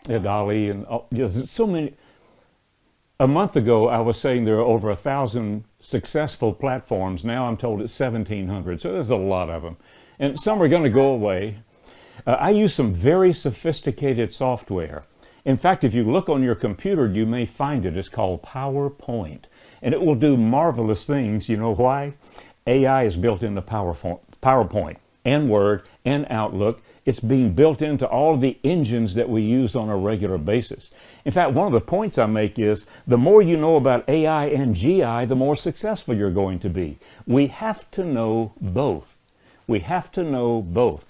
Dolly, and there's so many. A month ago, I was saying there are over 1,000 successful platforms. Now I'm told it's 1,700, so there's a lot of them. And some are going to go away. I use some very sophisticated software. In fact, if you look on your computer, you may find it. It's called PowerPoint. And it will do marvelous things. You know why? AI is built into PowerPoint and Word and Outlook. It's being built into all of the engines that we use on a regular basis. In fact, one of the points I make is the more you know about AI and GI, the more successful you're going to be. We have to know both. We have to know both.